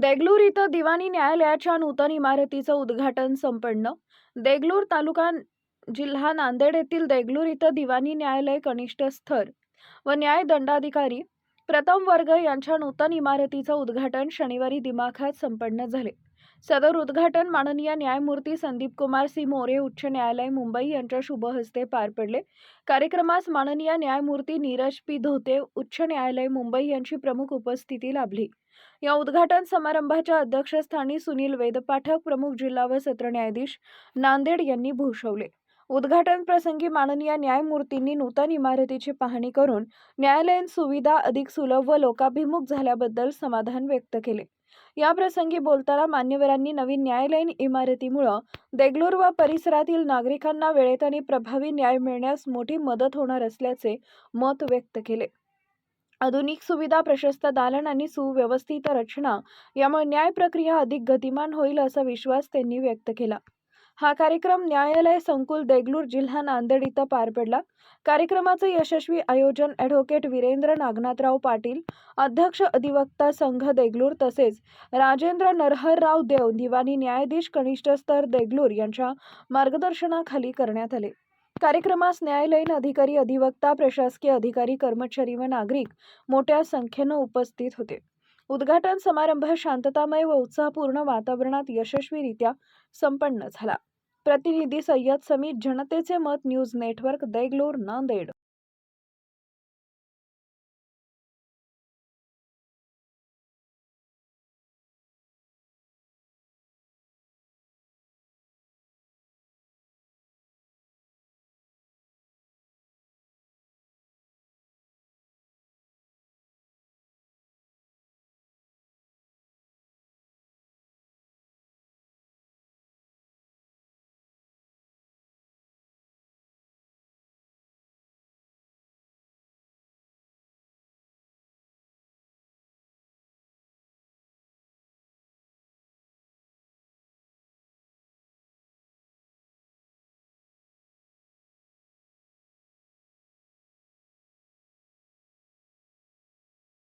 देगलूर इथं दिवाणी न्यायालयाच्या नूतन इमारतीचं उद्घाटन संपन्न. देगलूर तालुका जिल्हा नांदेड येथील देगलूर इथं दिवाणी न्यायालय कनिष्ठ स्तर व न्याय दंडाधिकारी प्रथम वर्ग यांच्या नूतन इमारतीचं उद्घाटन शनिवारी दिमाखात संपन्न झाले. सदर उद्घाटन माननीय न्यायमूर्ती संदीप कुमार सी मोरे उच्च न्यायालय मुंबई यांच्या शुभ हस्ते पार पडले. कार्यक्रमास माननीय न्यायमूर्ती नीरज पी धोते उच्च न्यायालय मुंबई यांची प्रमुख उपस्थिती लाभली. या उद्घाटन समारंभाच्या अध्यक्षस्थानी सुनील वेदपाठक प्रमुख जिल्हा व सत्र न्यायाधीश नांदेड यांनी भूषवले. उद्घाटन प्रसंगी माननीय न्यायमूर्तींनी नूतन इमारतीची पाहणी करून न्यायालयीन सुविधा अधिक सुलभ व लोकाभिमुख झाल्याबद्दल समाधान व्यक्त केले. या प्रसंगी बोलताना मान्यवरांनी नवीन न्यायालयीन इमारतीमुळे देगलूर व परिसरातील नागरिकांना वेळेत आणि प्रभावी न्याय मिळण्यास मोठी मदत होणार असल्याचे मत व्यक्त केले. आधुनिक सुविधा, प्रशस्त दालन आणि सुव्यवस्थित रचना यामुळे न्याय प्रक्रिया अधिक गतिमान होईल असा विश्वास त्यांनी व्यक्त केला. हा कार्यक्रम न्यायालय संकुल देगलूर जिल्हा नांदेड इथं पार पडला. कार्यक्रमाचे यशस्वी आयोजन ॲडव्होकेट वीरेंद्र नागनाथराव पाटील, अध्यक्ष अधिवक्ता संघ देगलूर तसेच राजेंद्र नरहरराव देव दिवाणी न्यायाधीश कनिष्ठ स्तर देगलूर यांच्या मार्गदर्शनाखाली करण्यात आले. कार्यक्रमास न्यायालयीन अधिकारी, अधिवक्ता, प्रशासकीय अधिकारी, कर्मचारी व नागरिक मोठ्या संख्येने उपस्थित होते. उद्घाटन समारंभ शांततामय व उत्साहपूर्ण वातावरणात यशस्वीरित्या संपन्न झाला. प्रतिनिधी सय्यद समीत, जनतेचे मत, न्यूज नेटवर्क, देगलूर, नांदेड.